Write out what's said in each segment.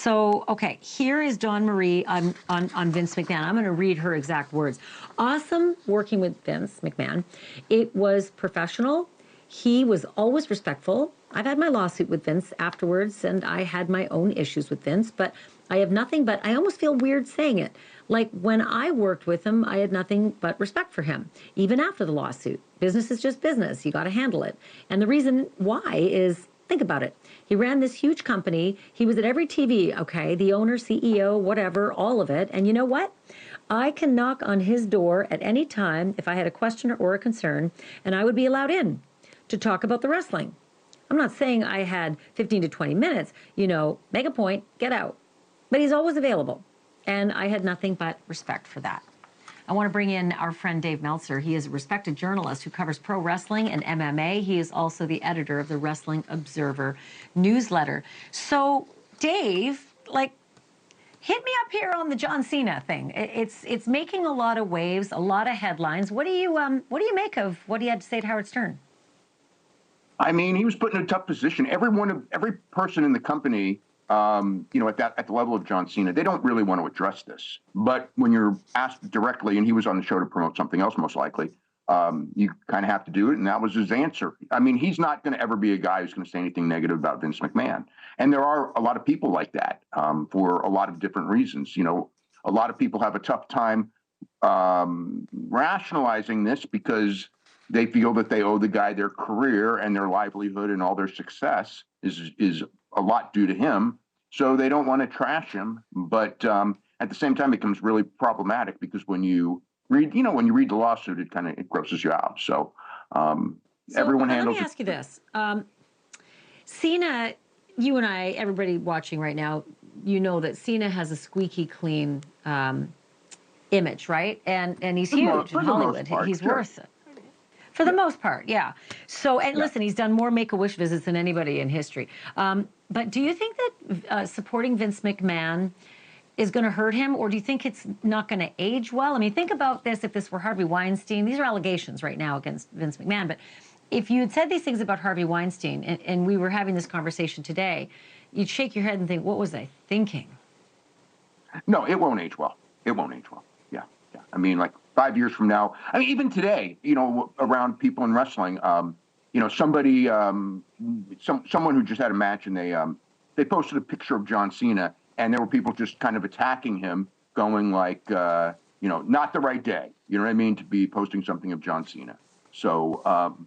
So, okay, here is Dawn Marie on Vince McMahon. I'm going to read her exact words. Awesome working with Vince McMahon. It was professional. He was always respectful. I've had my lawsuit with Vince afterwards, and I had my own issues with Vince, but I have nothing but, I almost feel weird saying it. Like when I worked with him, I had nothing but respect for him, even after the lawsuit. Business is just business. You got to handle it. And the reason why is, think about it. He ran this huge company. He was at every TV, okay? The owner, CEO, whatever, all of it. And you know what? I can knock on his door at any time if I had a question or a concern, and I would be allowed in to talk about the wrestling. I'm not saying I had 15 to 20 minutes, you know, make a point, get out. But he's always available. And I had nothing but respect for that. I want to bring in our friend Dave Meltzer. He is a respected journalist who covers pro wrestling and MMA. He is also the editor of the Wrestling Observer newsletter. So, Dave, like, hit me up here on the John Cena thing. It's making a lot of waves, a lot of headlines. What do you make of what he had to say to Howard Stern? I mean, he was put in a tough position. Every person in the company, you know, at the level of John Cena, they don't really want to address this. But when you're asked directly, and he was on the show to promote something else, most likely, you kind of have to do it. And that was his answer. I mean, he's not going to ever be a guy who's going to say anything negative about Vince McMahon. And there are a lot of people like that for a lot of different reasons. You know, a lot of people have a tough time rationalizing this because they feel that they owe the guy their career and their livelihood, and all their success is a lot due to him. So they don't want to trash him. But at the same time, it becomes really problematic because when you read the lawsuit, it grosses you out. So everyone handles it. Let me ask you this. Cena, you and I, everybody watching right now, you know that Cena has a squeaky clean image, right? And he's huge in Hollywood. He's worth it. For the most part, yeah. So, and listen, he's done more Make-A-Wish visits than anybody in history. But do you think that supporting Vince McMahon is going to hurt him, or do you think it's not going to age well? I mean, think about this if this were Harvey Weinstein. These are allegations right now against Vince McMahon, but if you had said these things about Harvey Weinstein, and we were having this conversation today, you'd shake your head and think, what was I thinking? No, it won't age well. It won't age well. Yeah. I mean, like 5 years from now, I mean, even today, you know, around people in wrestling, you know, somebody, someone who just had a match, and they posted a picture of John Cena, and there were people just kind of attacking him, going like, you know, not the right day. You know what I mean? To be posting something of John Cena. So,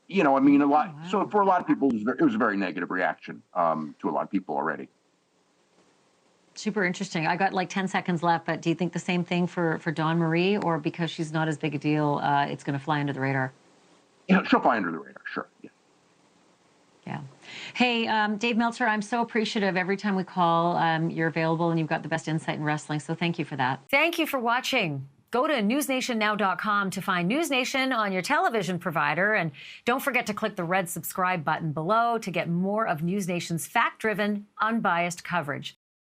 you know, I mean, a lot. Wow. So for a lot of people, it was a very negative reaction to a lot of people already. Super interesting. I got like 10 seconds left, but do you think the same thing for Dawn Marie, or because she's not as big a deal, it's going to fly under the radar? Yeah, she'll fly under the radar, sure. Yeah. Hey, Dave Meltzer, I'm so appreciative. Every time we call, you're available, and you've got the best insight in wrestling, so thank you for that. Thank you for watching. Go to newsnationnow.com to find NewsNation on your television provider, and don't forget to click the red subscribe button below to get more of NewsNation's fact-driven, unbiased coverage.